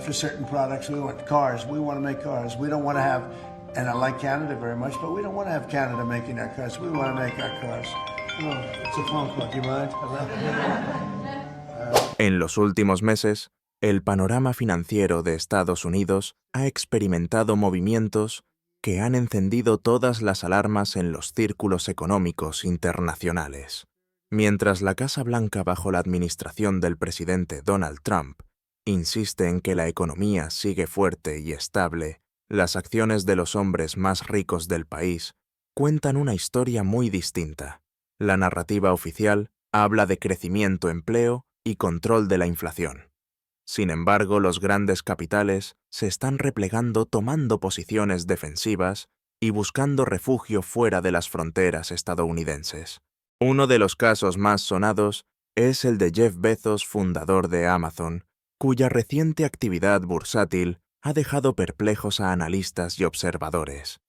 for certain products. We want cars. We want to make cars. We don't want to have, and I like Canada very much, but we don't want to have Canada making our cars. We want to make our cars. Oh, it's a phone call. Do you mind? En los últimos meses, el panorama financiero de Estados Unidos ha experimentado movimientos que han encendido todas las alarmas en los círculos económicos internacionales. Mientras la Casa Blanca bajo la administración del presidente Donald Trump insiste en que la economía sigue fuerte y estable, las acciones de los hombres más ricos del país cuentan una historia muy distinta. La narrativa oficial habla de crecimiento, empleo y control de la inflación. Sin embargo, los grandes capitales se están replegando tomando posiciones defensivas y buscando refugio fuera de las fronteras estadounidenses. Uno de los casos más sonados es el de Jeff Bezos, fundador de Amazon, cuya reciente actividad bursátil ha dejado perplejos a analistas y observadores.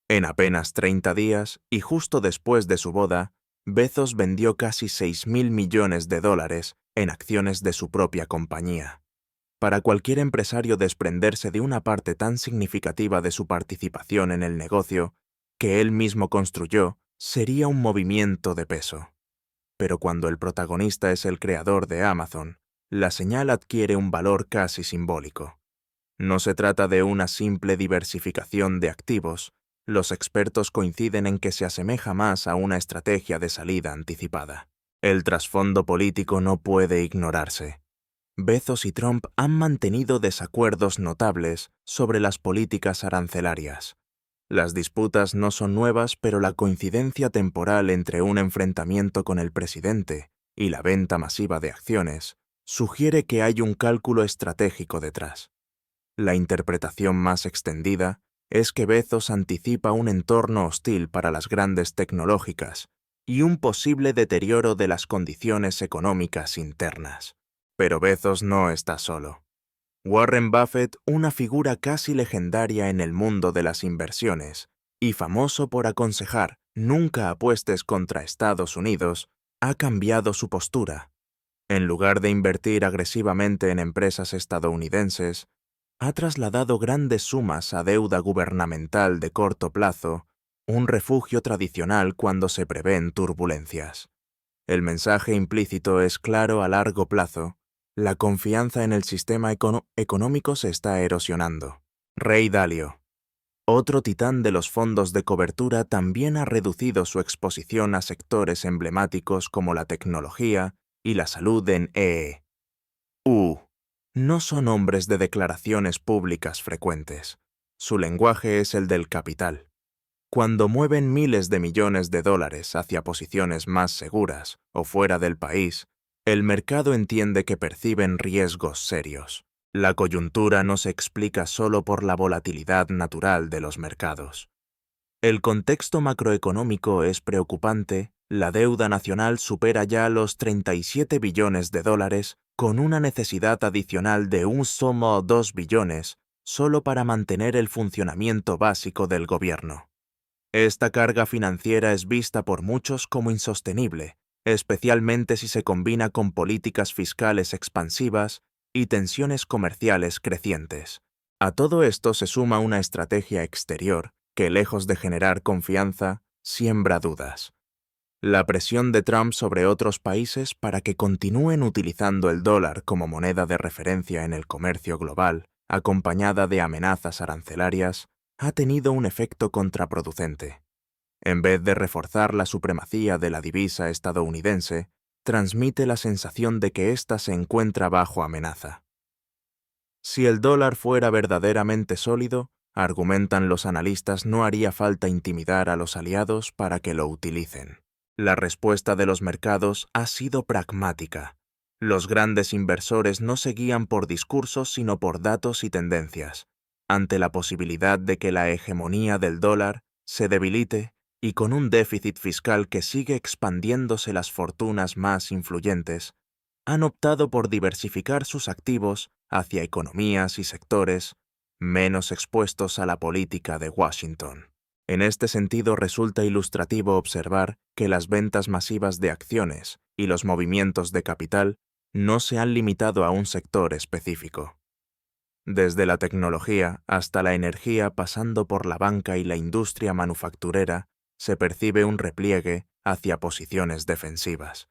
En apenas 30 días, y justo después de su boda, Bezos vendió casi $6.000 millones en acciones de su propia compañía. Para cualquier empresario desprenderse de una parte tan significativa de su participación en el negocio, que él mismo construyó, sería un movimiento de peso. Pero cuando el protagonista es el creador de Amazon, la señal adquiere un valor casi simbólico. No se trata de una simple diversificación de activos. Los expertos coinciden en que se asemeja más a una estrategia de salida anticipada. El trasfondo político no puede ignorarse. Bezos y Trump han mantenido desacuerdos notables sobre las políticas arancelarias. Las disputas no son nuevas, pero la coincidencia temporal entre un enfrentamiento con el presidente y la venta masiva de acciones sugiere que hay un cálculo estratégico detrás. La interpretación más extendida es que Bezos anticipa un entorno hostil para las grandes tecnológicas y un posible deterioro de las condiciones económicas internas. Pero Bezos no está solo. Warren Buffett, una figura casi legendaria en el mundo de las inversiones y famoso por aconsejar nunca apuestes contra Estados Unidos, ha cambiado su postura. En lugar de invertir agresivamente en empresas estadounidenses, ha trasladado grandes sumas a deuda gubernamental de corto plazo, un refugio tradicional cuando se prevén turbulencias. El mensaje implícito es claro: a largo plazo, la confianza en el sistema económico se está erosionando. Ray Dalio, otro titán de los fondos de cobertura, también ha reducido su exposición a sectores emblemáticos como la tecnología y la salud en EU. No son hombres de declaraciones públicas frecuentes. Su lenguaje es el del capital. Cuando mueven miles de millones de dólares hacia posiciones más seguras o fuera del país, el mercado entiende que perciben riesgos serios. La coyuntura no se explica solo por la volatilidad natural de los mercados. El contexto macroeconómico es preocupante. La deuda nacional supera ya los 37 billones de dólares, con una necesidad adicional de 1,2 billones solo para mantener el funcionamiento básico del gobierno. Esta carga financiera es vista por muchos como insostenible, especialmente si se combina con políticas fiscales expansivas y tensiones comerciales crecientes. A todo esto se suma una estrategia exterior que, lejos de generar confianza, siembra dudas. La presión de Trump sobre otros países para que continúen utilizando el dólar como moneda de referencia en el comercio global, acompañada de amenazas arancelarias, ha tenido un efecto contraproducente. En vez de reforzar la supremacía de la divisa estadounidense, transmite la sensación de que ésta se encuentra bajo amenaza. Si el dólar fuera verdaderamente sólido, argumentan los analistas, no haría falta intimidar a los aliados para que lo utilicen. La respuesta de los mercados ha sido pragmática. Los grandes inversores no se guían por discursos sino por datos y tendencias. Ante la posibilidad de que la hegemonía del dólar se debilite y con un déficit fiscal que sigue expandiéndose las fortunas más influyentes, han optado por diversificar sus activos hacia economías y sectores menos expuestos a la política de Washington. En este sentido, resulta ilustrativo observar que las ventas masivas de acciones y los movimientos de capital no se han limitado a un sector específico. Desde la tecnología hasta la energía, pasando por la banca y la industria manufacturera, se percibe un repliegue hacia posiciones defensivas.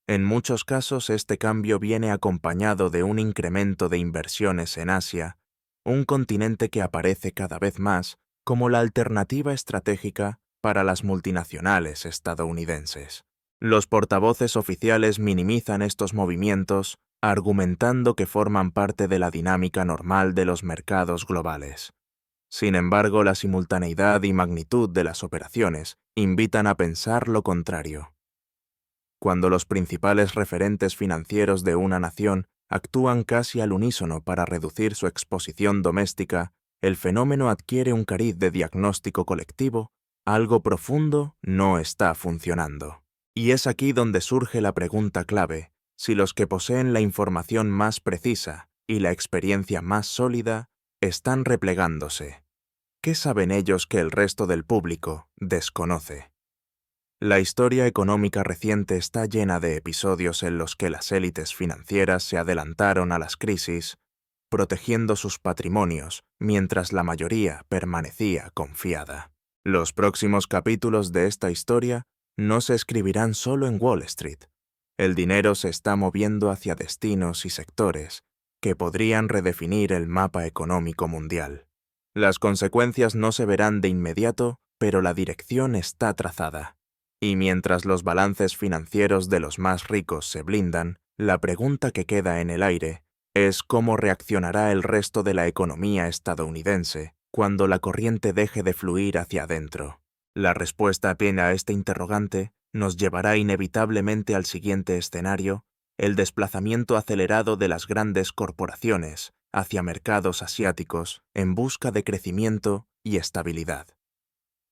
En muchos casos este cambio viene acompañado de un incremento de inversiones en Asia, un continente que aparece cada vez más como la alternativa estratégica para las multinacionales estadounidenses. Los portavoces oficiales minimizan estos movimientos, argumentando que forman parte de la dinámica normal de los mercados globales. Sin embargo, la simultaneidad y magnitud de las operaciones invitan a pensar lo contrario. Cuando los principales referentes financieros de una nación actúan casi al unísono para reducir su exposición doméstica, el fenómeno adquiere un cariz de diagnóstico colectivo: algo profundo no está funcionando. Y es aquí donde surge la pregunta clave: si los que poseen la información más precisa y la experiencia más sólida están replegándose, ¿qué saben ellos que el resto del público desconoce? La historia económica reciente está llena de episodios en los que las élites financieras se adelantaron a las crisis, protegiendo sus patrimonios mientras la mayoría permanecía confiada. Los próximos capítulos de esta historia no se escribirán solo en Wall Street. El dinero se está moviendo hacia destinos y sectores que podrían redefinir el mapa económico mundial. Las consecuencias no se verán de inmediato, pero la dirección está trazada. Y mientras los balances financieros de los más ricos se blindan, la pregunta que queda en el aire es cómo reaccionará el resto de la economía estadounidense cuando la corriente deje de fluir hacia adentro. La respuesta plena a este interrogante nos llevará inevitablemente al siguiente escenario: el desplazamiento acelerado de las grandes corporaciones hacia mercados asiáticos en busca de crecimiento y estabilidad.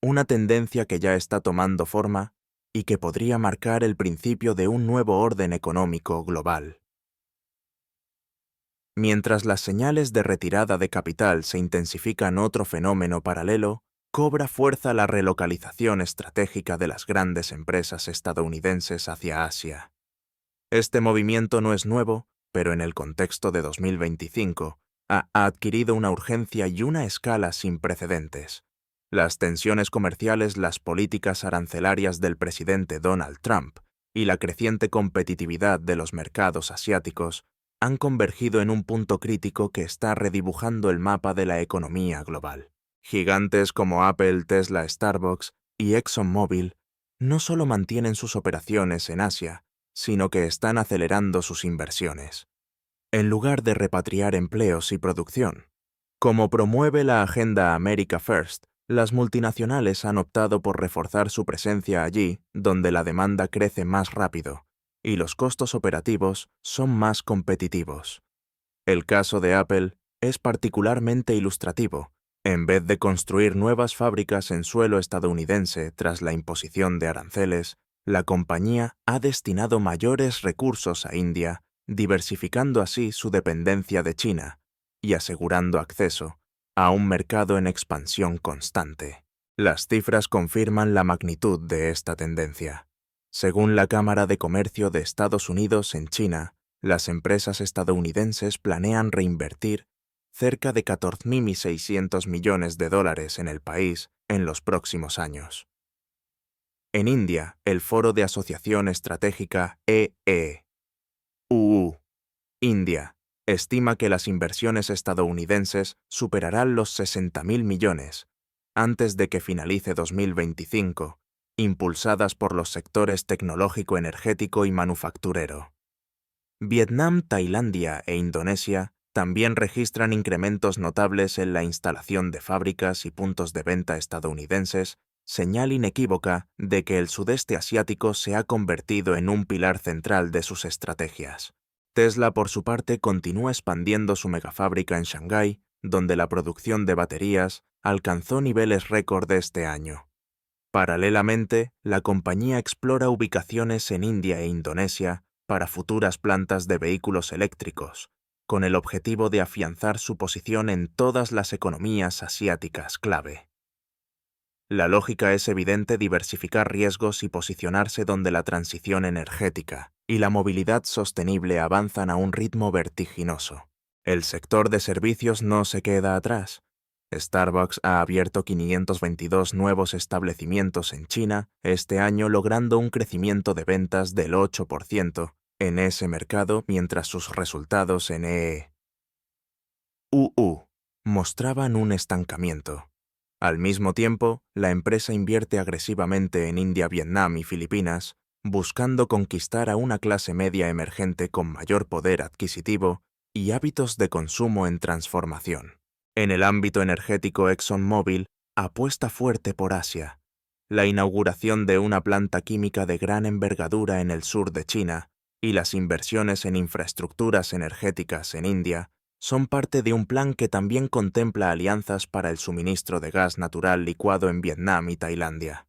Una tendencia que ya está tomando forma y que podría marcar el principio de un nuevo orden económico global. Mientras las señales de retirada de capital se intensifican, otro fenómeno paralelo cobra fuerza: la relocalización estratégica de las grandes empresas estadounidenses hacia Asia. Este movimiento no es nuevo, pero en el contexto de 2025 ha adquirido una urgencia y una escala sin precedentes. Las tensiones comerciales, las políticas arancelarias del presidente Donald Trump y la creciente competitividad de los mercados asiáticos han convergido en un punto crítico que está redibujando el mapa de la economía global. Gigantes como Apple, Tesla, Starbucks y ExxonMobil no solo mantienen sus operaciones en Asia, sino que están acelerando sus inversiones, en lugar de repatriar empleos y producción. Como promueve la agenda America First, las multinacionales han optado por reforzar su presencia allí donde la demanda crece más rápido y los costos operativos son más competitivos. El caso de Apple es particularmente ilustrativo. En vez de construir nuevas fábricas en suelo estadounidense tras la imposición de aranceles, la compañía ha destinado mayores recursos a India, diversificando así su dependencia de China y asegurando acceso a un mercado en expansión constante. Las cifras confirman la magnitud de esta tendencia. Según la Cámara de Comercio de Estados Unidos, en China, las empresas estadounidenses planean reinvertir cerca de 14.600 millones de dólares en el país en los próximos años. En India, el Foro de Asociación Estratégica EEUU, India, estima que las inversiones estadounidenses superarán los 60.000 millones antes de que finalice 2025, impulsadas por los sectores tecnológico, energético y manufacturero. Vietnam, Tailandia e Indonesia también registran incrementos notables en la instalación de fábricas y puntos de venta estadounidenses, señal inequívoca de que el sudeste asiático se ha convertido en un pilar central de sus estrategias. Tesla, por su parte, continúa expandiendo su megafábrica en Shanghái, donde la producción de baterías alcanzó niveles récord este año. Paralelamente, la compañía explora ubicaciones en India e Indonesia para futuras plantas de vehículos eléctricos, con el objetivo de afianzar su posición en todas las economías asiáticas clave. La lógica es evidente: diversificar riesgos y posicionarse donde la transición energética y la movilidad sostenible avanzan a un ritmo vertiginoso. El sector de servicios no se queda atrás. Starbucks ha abierto 522 nuevos establecimientos en China este año, logrando un crecimiento de ventas del 8% en ese mercado, mientras sus resultados en EUU mostraban un estancamiento. Al mismo tiempo, la empresa invierte agresivamente en India, Vietnam y Filipinas, buscando conquistar a una clase media emergente con mayor poder adquisitivo y hábitos de consumo en transformación. En el ámbito energético, ExxonMobil apuesta fuerte por Asia. La inauguración de una planta química de gran envergadura en el sur de China y las inversiones en infraestructuras energéticas en India son parte de un plan que también contempla alianzas para el suministro de gas natural licuado en Vietnam y Tailandia.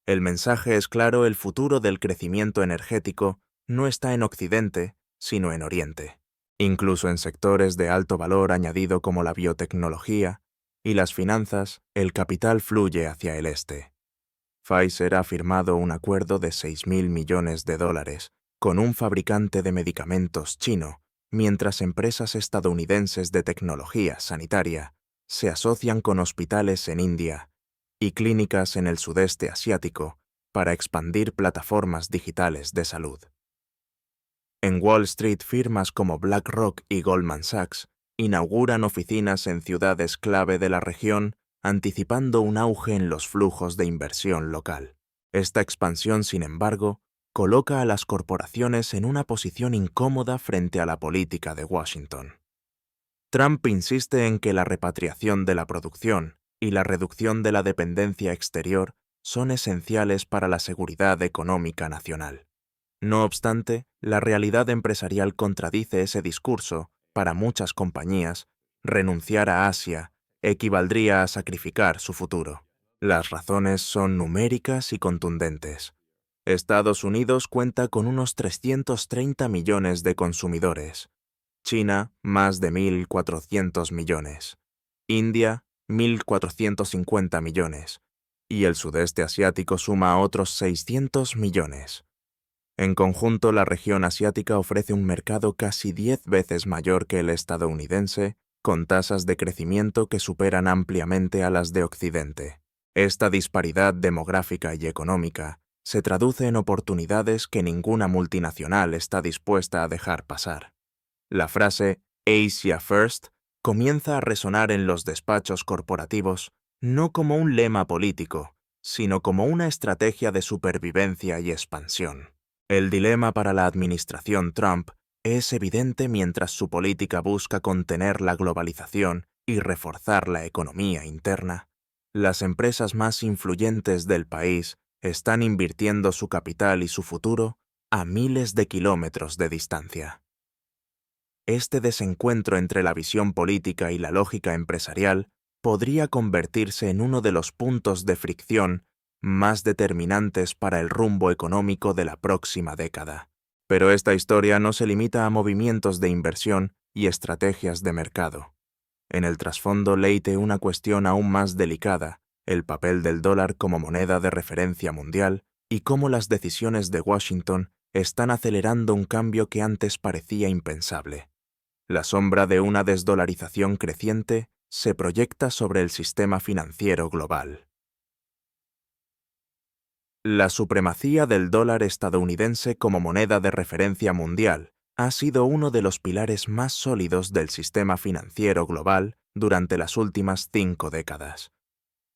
El mensaje es claro: el futuro del crecimiento energético no está en Occidente, sino en Oriente. Incluso en sectores de alto valor añadido como la biotecnología y las finanzas, el capital fluye hacia el este. Pfizer ha firmado un acuerdo de $6.000 millones con un fabricante de medicamentos chino, mientras empresas estadounidenses de tecnología sanitaria se asocian con hospitales en India y clínicas en el sudeste asiático para expandir plataformas digitales de salud. En Wall Street, firmas como BlackRock y Goldman Sachs inauguran oficinas en ciudades clave de la región, anticipando un auge en los flujos de inversión local. Esta expansión, sin embargo, coloca a las corporaciones en una posición incómoda frente a la política de Washington. Trump insiste en que la repatriación de la producción y la reducción de la dependencia exterior son esenciales para la seguridad económica nacional. No obstante, la realidad empresarial contradice ese discurso. Para muchas compañías, renunciar a Asia equivaldría a sacrificar su futuro. Las razones son numéricas y contundentes. Estados Unidos cuenta con unos 330 millones de consumidores. China, más de 1.400 millones. India, 1.450 millones. Y el sudeste asiático suma otros 600 millones. En conjunto, la región asiática ofrece un mercado casi 10 veces mayor que el estadounidense, con tasas de crecimiento que superan ampliamente a las de Occidente. Esta disparidad demográfica y económica se traduce en oportunidades que ninguna multinacional está dispuesta a dejar pasar. La frase Asia First comienza a resonar en los despachos corporativos no como un lema político, sino como una estrategia de supervivencia y expansión. El dilema para la administración Trump es evidente mientras su política busca contener la globalización y reforzar la economía interna. Las empresas más influyentes del país están invirtiendo su capital y su futuro a miles de kilómetros de distancia. Este desencuentro entre la visión política y la lógica empresarial podría convertirse en uno de los puntos de fricción más determinantes para el rumbo económico de la próxima década. Pero esta historia no se limita a movimientos de inversión y estrategias de mercado. En el trasfondo leite una cuestión aún más delicada: el papel del dólar como moneda de referencia mundial y cómo las decisiones de Washington están acelerando un cambio que antes parecía impensable. La sombra de una desdolarización creciente se proyecta sobre el sistema financiero global. La supremacía del dólar estadounidense como moneda de referencia mundial ha sido uno de los pilares más sólidos del sistema financiero global durante las últimas 5 décadas.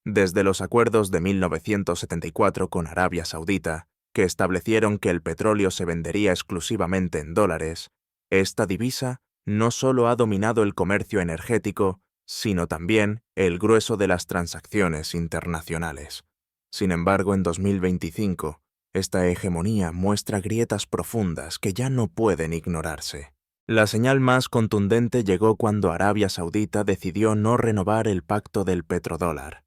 Desde los acuerdos de 1974 con Arabia Saudita, que establecieron que el petróleo se vendería exclusivamente en dólares, esta divisa no solo ha dominado el comercio energético, sino también el grueso de las transacciones internacionales. Sin embargo, en 2025, esta hegemonía muestra grietas profundas que ya no pueden ignorarse. La señal más contundente llegó cuando Arabia Saudita decidió no renovar el pacto del petrodólar.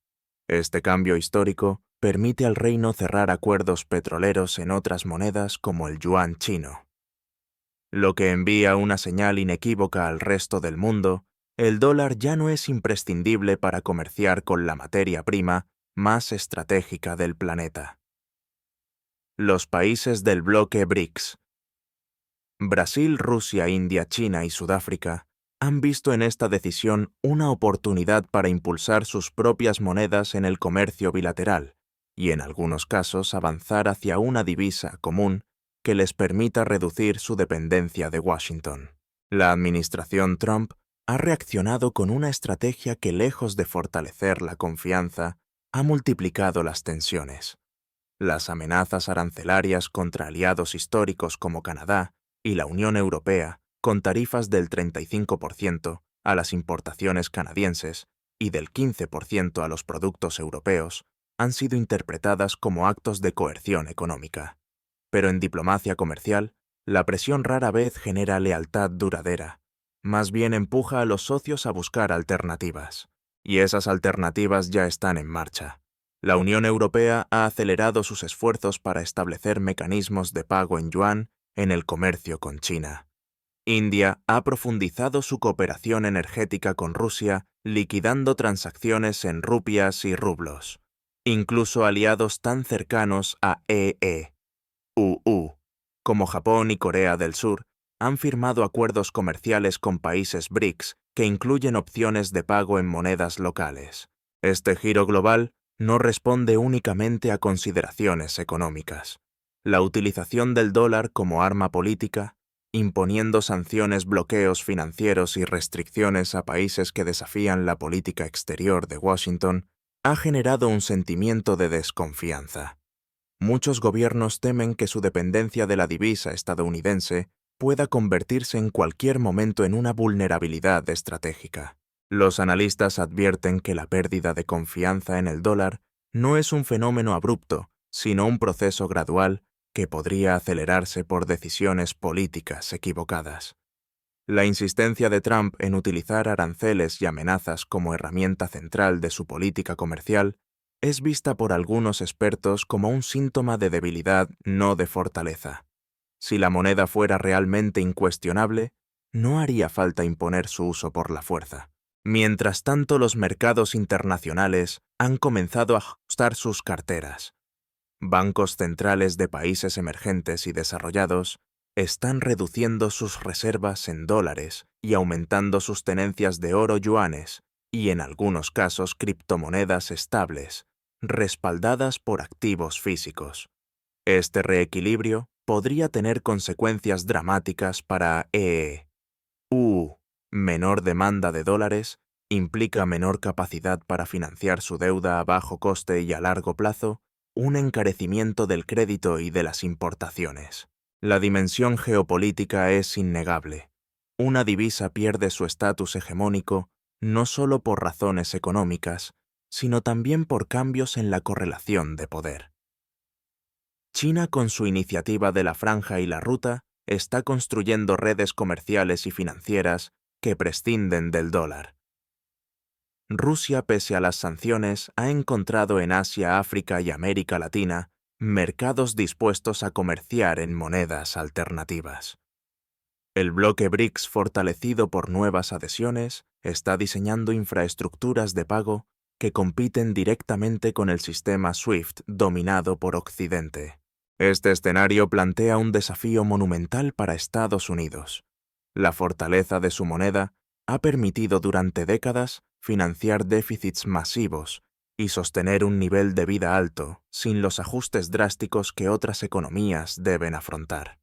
Este cambio histórico permite al reino cerrar acuerdos petroleros en otras monedas como el yuan chino. Lo que envía una señal inequívoca al resto del mundo: el dólar ya no es imprescindible para comerciar con la materia prima más estratégica del planeta. Los países del bloque BRICS, Brasil, Rusia, India, China y Sudáfrica, han visto en esta decisión una oportunidad para impulsar sus propias monedas en el comercio bilateral y, en algunos casos, avanzar hacia una divisa común que les permita reducir su dependencia de Washington. La administración Trump ha reaccionado con una estrategia que, lejos de fortalecer la confianza, ha multiplicado las tensiones. Las amenazas arancelarias contra aliados históricos como Canadá y la Unión Europea, con tarifas del 35% a las importaciones canadienses y del 15% a los productos europeos, han sido interpretadas como actos de coerción económica. Pero en diplomacia comercial, la presión rara vez genera lealtad duradera. Más bien empuja a los socios a buscar alternativas. Y esas alternativas ya están en marcha. La Unión Europea ha acelerado sus esfuerzos para establecer mecanismos de pago en yuan en el comercio con China. India ha profundizado su cooperación energética con Rusia, liquidando transacciones en rupias y rublos. Incluso aliados tan cercanos a EU como Japón y Corea del Sur han firmado acuerdos comerciales con países BRICS que incluyen opciones de pago en monedas locales. Este giro global no responde únicamente a consideraciones económicas. La utilización del dólar como arma política, imponiendo sanciones, bloqueos financieros y restricciones a países que desafían la política exterior de Washington, ha generado un sentimiento de desconfianza. Muchos gobiernos temen que su dependencia de la divisa estadounidense pueda convertirse en cualquier momento en una vulnerabilidad estratégica. Los analistas advierten que la pérdida de confianza en el dólar no es un fenómeno abrupto, sino un proceso gradual que podría acelerarse por decisiones políticas equivocadas. La insistencia de Trump en utilizar aranceles y amenazas como herramienta central de su política comercial es vista por algunos expertos como un síntoma de debilidad, no de fortaleza. Si la moneda fuera realmente incuestionable, no haría falta imponer su uso por la fuerza. Mientras tanto, los mercados internacionales han comenzado a ajustar sus carteras. Bancos centrales de países emergentes y desarrollados están reduciendo sus reservas en dólares y aumentando sus tenencias de oro yuanes y, en algunos casos, criptomonedas estables, respaldadas por activos físicos. Este reequilibrio podría tener consecuencias dramáticas para EU. Menor demanda de dólares implica menor capacidad para financiar su deuda a bajo coste y a largo plazo, un encarecimiento del crédito y de las importaciones. La dimensión geopolítica es innegable. Una divisa pierde su estatus hegemónico no solo por razones económicas, sino también por cambios en la correlación de poder. China, con su iniciativa de la Franja y la Ruta, está construyendo redes comerciales y financieras que prescinden del dólar. Rusia, pese a las sanciones, ha encontrado en Asia, África y América Latina mercados dispuestos a comerciar en monedas alternativas. El bloque BRICS, fortalecido por nuevas adhesiones, está diseñando infraestructuras de pago que compiten directamente con el sistema SWIFT dominado por Occidente. Este escenario plantea un desafío monumental para Estados Unidos. La fortaleza de su moneda ha permitido durante décadas financiar déficits masivos y sostener un nivel de vida alto sin los ajustes drásticos que otras economías deben afrontar.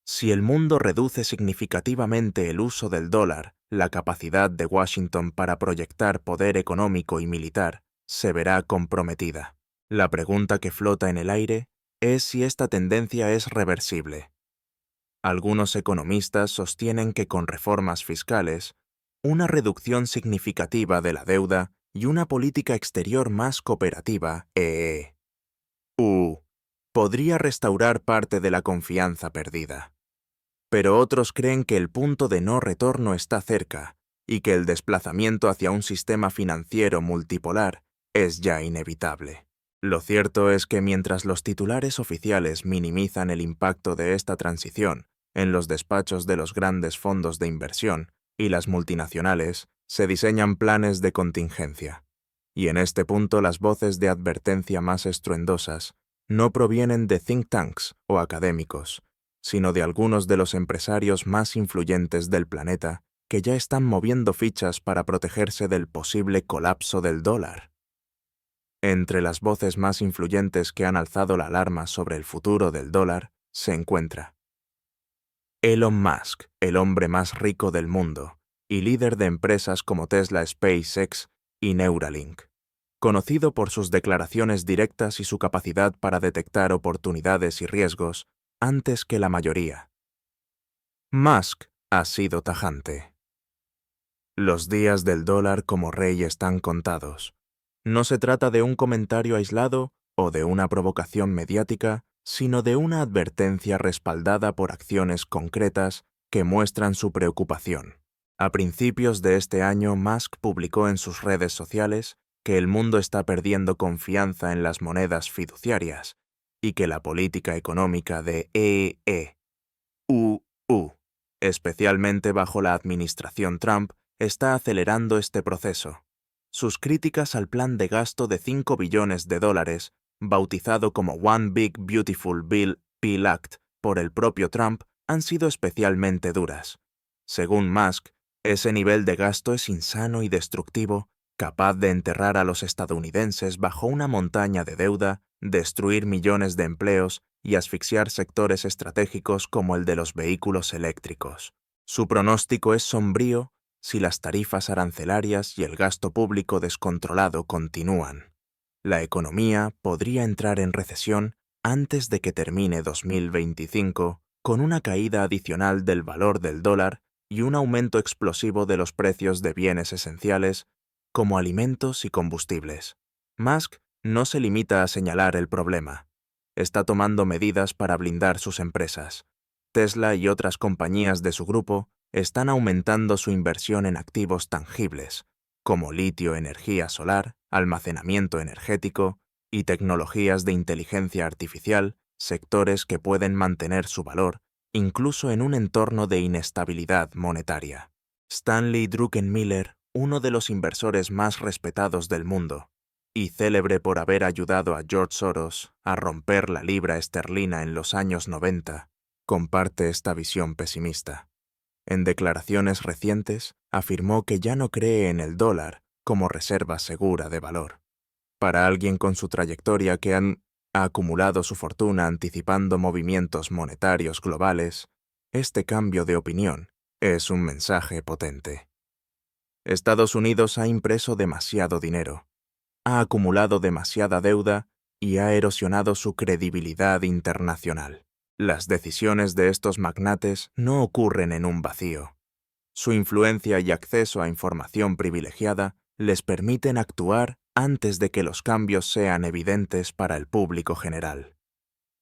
Si el mundo reduce significativamente el uso del dólar, la capacidad de Washington para proyectar poder económico y militar se verá comprometida. La pregunta que flota en el aire es si esta tendencia es reversible. Algunos economistas sostienen que con reformas fiscales, una reducción significativa de la deuda y una política exterior más cooperativa, podría restaurar parte de la confianza perdida. Pero otros creen que el punto de no retorno está cerca y que el desplazamiento hacia un sistema financiero multipolar es ya inevitable. Lo cierto es que mientras los titulares oficiales minimizan el impacto de esta transición en los despachos de los grandes fondos de inversión y las multinacionales, se diseñan planes de contingencia. Y en este punto las voces de advertencia más estruendosas no provienen de think tanks o académicos, sino de algunos de los empresarios más influyentes del planeta que ya están moviendo fichas para protegerse del posible colapso del dólar. Entre las voces más influyentes que han alzado la alarma sobre el futuro del dólar se encuentra Elon Musk, el hombre más rico del mundo y líder de empresas como Tesla, SpaceX y Neuralink, conocido por sus declaraciones directas y su capacidad para detectar oportunidades y riesgos antes que la mayoría. Musk ha sido tajante. Los días del dólar como rey están contados. No se trata de un comentario aislado o de una provocación mediática, sino de una advertencia respaldada por acciones concretas que muestran su preocupación. A principios de este año, Musk publicó en sus redes sociales que el mundo está perdiendo confianza en las monedas fiduciarias y que la política económica de EEUU, especialmente bajo la administración Trump, está acelerando este proceso. Sus críticas al plan de gasto de $5 billones, bautizado como One Big Beautiful Bill Act por el propio Trump, han sido especialmente duras. Según Musk, ese nivel de gasto es insano y destructivo, capaz de enterrar a los estadounidenses bajo una montaña de deuda, destruir millones de empleos y asfixiar sectores estratégicos como el de los vehículos eléctricos. Su pronóstico es sombrío si las tarifas arancelarias y el gasto público descontrolado continúan. La economía podría entrar en recesión antes de que termine 2025, con una caída adicional del valor del dólar y un aumento explosivo de los precios de bienes esenciales como alimentos y combustibles. Musk no se limita a señalar el problema. Está tomando medidas para blindar sus empresas. Tesla y otras compañías de su grupo están aumentando su inversión en activos tangibles, como litio, energía solar, almacenamiento energético y tecnologías de inteligencia artificial, sectores que pueden mantener su valor incluso en un entorno de inestabilidad monetaria. Stanley Druckenmiller, uno de los inversores más respetados del mundo, y célebre por haber ayudado a George Soros a romper la libra esterlina en los años 90, comparte esta visión pesimista. En declaraciones recientes, afirmó que ya no cree en el dólar como reserva segura de valor. Para alguien con su trayectoria que ha acumulado su fortuna anticipando movimientos monetarios globales, este cambio de opinión es un mensaje potente. Estados Unidos ha impreso demasiado dinero, ha acumulado demasiada deuda y ha erosionado su credibilidad internacional. Las decisiones de estos magnates no ocurren en un vacío. Su influencia y acceso a información privilegiada les permiten actuar antes de que los cambios sean evidentes para el público general.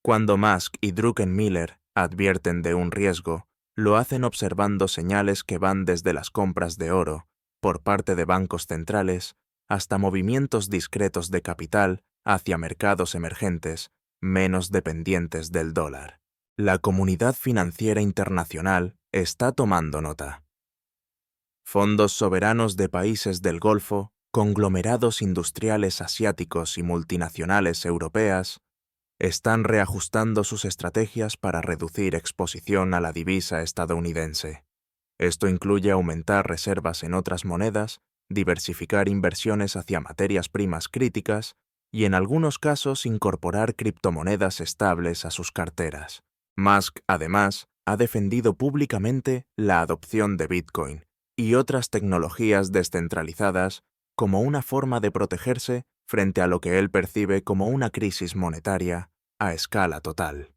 Cuando Musk y Druckenmiller advierten de un riesgo, lo hacen observando señales que van desde las compras de oro por parte de bancos centrales hasta movimientos discretos de capital hacia mercados emergentes menos dependientes del dólar. La comunidad financiera internacional está tomando nota. Fondos soberanos de países del Golfo, conglomerados industriales asiáticos y multinacionales europeas están reajustando sus estrategias para reducir exposición a la divisa estadounidense. Esto incluye aumentar reservas en otras monedas, diversificar inversiones hacia materias primas críticas y en algunos casos incorporar criptomonedas estables a sus carteras. Musk, además, ha defendido públicamente la adopción de Bitcoin y otras tecnologías descentralizadas como una forma de protegerse frente a lo que él percibe como una crisis monetaria a escala total.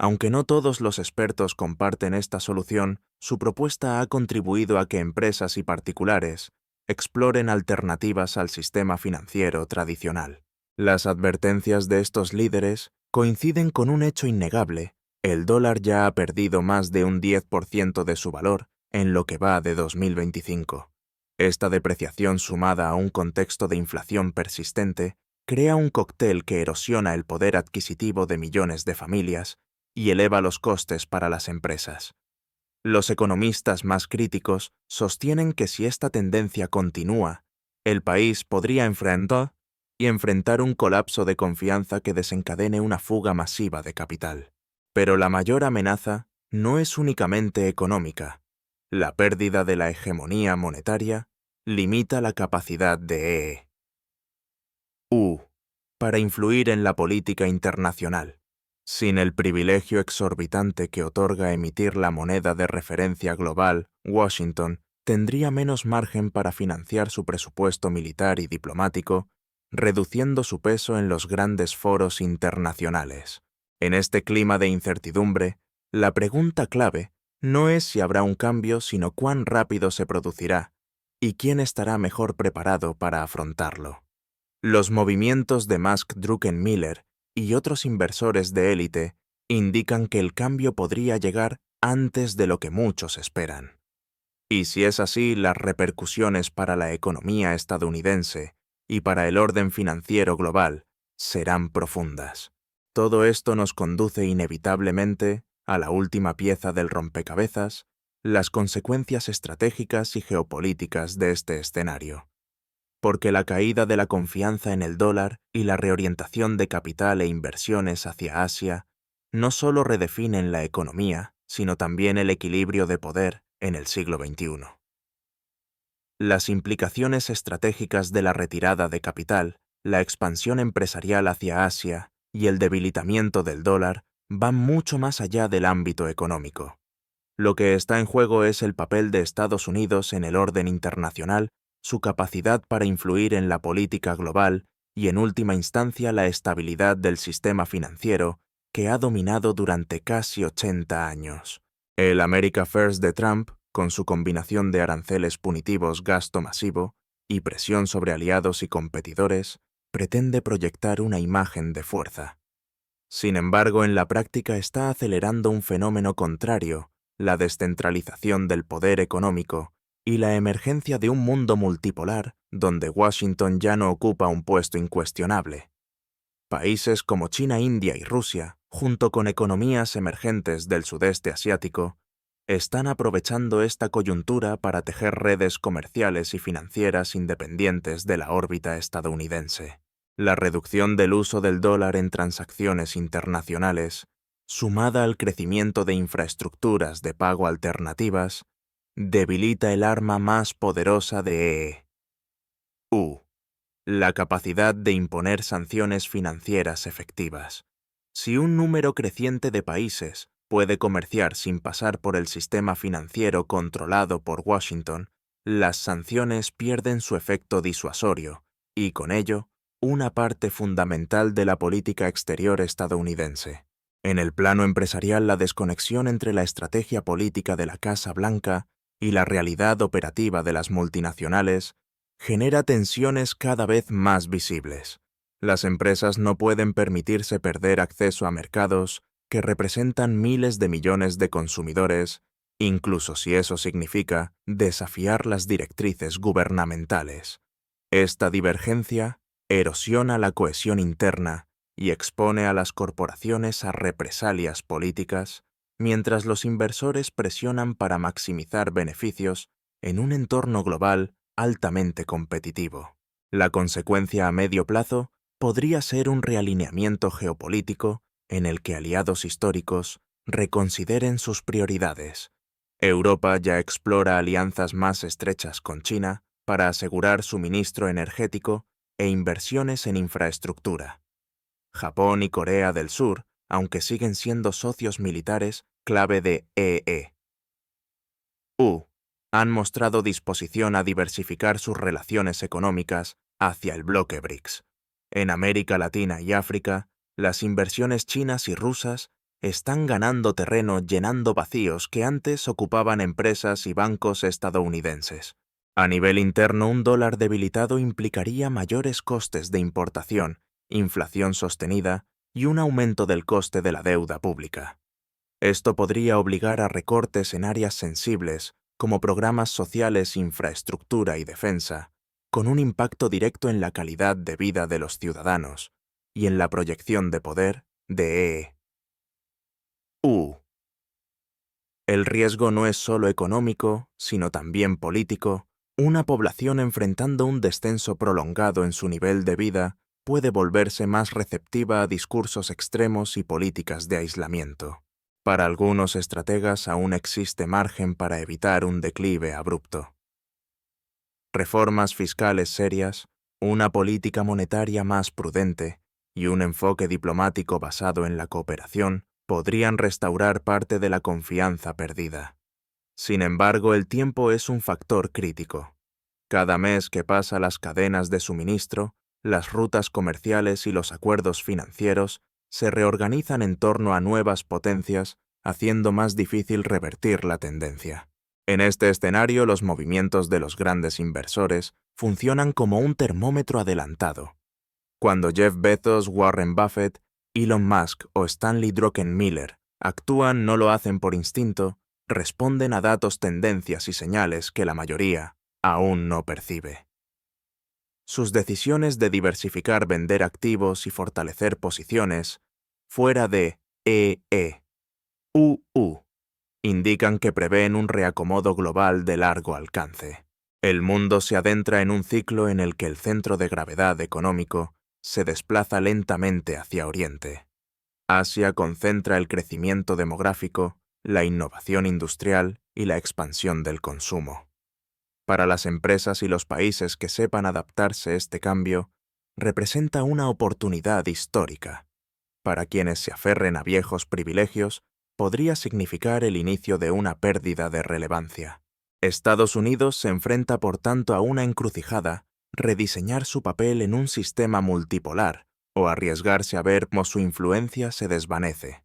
Aunque no todos los expertos comparten esta solución, su propuesta ha contribuido a que empresas y particulares exploren alternativas al sistema financiero tradicional. Las advertencias de estos líderes coinciden con un hecho innegable: el dólar ya ha perdido más de un 10% de su valor en lo que va de 2025. Esta depreciación, sumada a un contexto de inflación persistente, crea un cóctel que erosiona el poder adquisitivo de millones de familias y eleva los costes para las empresas. Los economistas más críticos sostienen que si esta tendencia continúa, el país podría enfrentar un colapso de confianza que desencadene una fuga masiva de capital. Pero la mayor amenaza no es únicamente económica. La pérdida de la hegemonía monetaria limita la capacidad de EU para influir en la política internacional. Sin el privilegio exorbitante que otorga emitir la moneda de referencia global, Washington tendría menos margen para financiar su presupuesto militar y diplomático, reduciendo su peso en los grandes foros internacionales. En este clima de incertidumbre, la pregunta clave no es si habrá un cambio, sino cuán rápido se producirá y quién estará mejor preparado para afrontarlo. Los movimientos de Musk, Druckenmiller y otros inversores de élite indican que el cambio podría llegar antes de lo que muchos esperan. Y si es así, las repercusiones para la economía estadounidense y para el orden financiero global serán profundas. Todo esto nos conduce inevitablemente a la última pieza del rompecabezas, las consecuencias estratégicas y geopolíticas de este escenario. Porque la caída de la confianza en el dólar y la reorientación de capital e inversiones hacia Asia no solo redefinen la economía, sino también el equilibrio de poder en el siglo XXI. Las implicaciones estratégicas de la retirada de capital, la expansión empresarial hacia Asia y el debilitamiento del dólar van mucho más allá del ámbito económico. Lo que está en juego es el papel de Estados Unidos en el orden internacional, su capacidad para influir en la política global y, en última instancia, la estabilidad del sistema financiero que ha dominado durante casi 80 años. El America First de Trump, con su combinación de aranceles punitivos, gasto masivo y presión sobre aliados y competidores, pretende proyectar una imagen de fuerza. Sin embargo, en la práctica está acelerando un fenómeno contrario, la descentralización del poder económico y la emergencia de un mundo multipolar donde Washington ya no ocupa un puesto incuestionable. Países como China, India y Rusia, junto con economías emergentes del sudeste asiático, están aprovechando esta coyuntura para tejer redes comerciales y financieras independientes de la órbita estadounidense. La reducción del uso del dólar en transacciones internacionales, sumada al crecimiento de infraestructuras de pago alternativas, debilita el arma más poderosa de EU, la capacidad de imponer sanciones financieras efectivas. Si un número creciente de países puede comerciar sin pasar por el sistema financiero controlado por Washington, las sanciones pierden su efecto disuasorio y, con ello, una parte fundamental de la política exterior estadounidense. En el plano empresarial, la desconexión entre la estrategia política de la Casa Blanca y la realidad operativa de las multinacionales genera tensiones cada vez más visibles. Las empresas no pueden permitirse perder acceso a mercados que representan miles de millones de consumidores, incluso si eso significa desafiar las directrices gubernamentales. Esta divergencia erosiona la cohesión interna y expone a las corporaciones a represalias políticas, mientras los inversores presionan para maximizar beneficios en un entorno global altamente competitivo. La consecuencia a medio plazo podría ser un realineamiento geopolítico en el que aliados históricos reconsideren sus prioridades. Europa ya explora alianzas más estrechas con China para asegurar suministro energético e inversiones en infraestructura. Japón y Corea del Sur, aunque siguen siendo socios militares clave de EU, han mostrado disposición a diversificar sus relaciones económicas hacia el bloque BRICS. En América Latina y África, las inversiones chinas y rusas están ganando terreno llenando vacíos que antes ocupaban empresas y bancos estadounidenses. A nivel interno, un dólar debilitado implicaría mayores costes de importación, inflación sostenida y un aumento del coste de la deuda pública. Esto podría obligar a recortes en áreas sensibles como programas sociales, infraestructura y defensa, con un impacto directo en la calidad de vida de los ciudadanos y en la proyección de poder de EU. El riesgo no es solo económico, sino también político. Una población enfrentando un descenso prolongado en su nivel de vida puede volverse más receptiva a discursos extremos y políticas de aislamiento. Para algunos estrategas aún existe margen para evitar un declive abrupto. Reformas fiscales serias, una política monetaria más prudente y un enfoque diplomático basado en la cooperación podrían restaurar parte de la confianza perdida. Sin embargo, el tiempo es un factor crítico. Cada mes que pasa las cadenas de suministro, las rutas comerciales y los acuerdos financieros se reorganizan en torno a nuevas potencias, haciendo más difícil revertir la tendencia. En este escenario, los movimientos de los grandes inversores funcionan como un termómetro adelantado. Cuando Jeff Bezos, Warren Buffett, Elon Musk o Stanley Druckenmiller actúan, no lo hacen por instinto, responden a datos, tendencias y señales que la mayoría aún no percibe. Sus decisiones de diversificar, vender activos y fortalecer posiciones fuera de UU indican que prevén un reacomodo global de largo alcance. El mundo se adentra en un ciclo en el que el centro de gravedad económico se desplaza lentamente hacia Oriente. Asia concentra el crecimiento demográfico, la innovación industrial y la expansión del consumo. Para las empresas y los países que sepan adaptarse a este cambio, representa una oportunidad histórica. Para quienes se aferren a viejos privilegios, podría significar el inicio de una pérdida de relevancia. Estados Unidos se enfrenta por tanto a una encrucijada: rediseñar su papel en un sistema multipolar o arriesgarse a ver cómo su influencia se desvanece.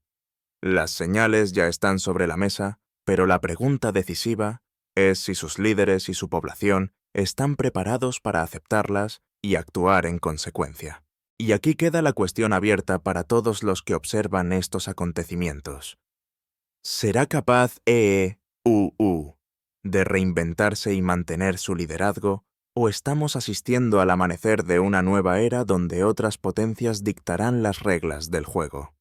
Las señales ya están sobre la mesa, pero la pregunta decisiva es si sus líderes y su población están preparados para aceptarlas y actuar en consecuencia. Y aquí queda la cuestión abierta para todos los que observan estos acontecimientos. ¿Será capaz EUU de reinventarse y mantener su liderazgo, o estamos asistiendo al amanecer de una nueva era donde otras potencias dictarán las reglas del juego?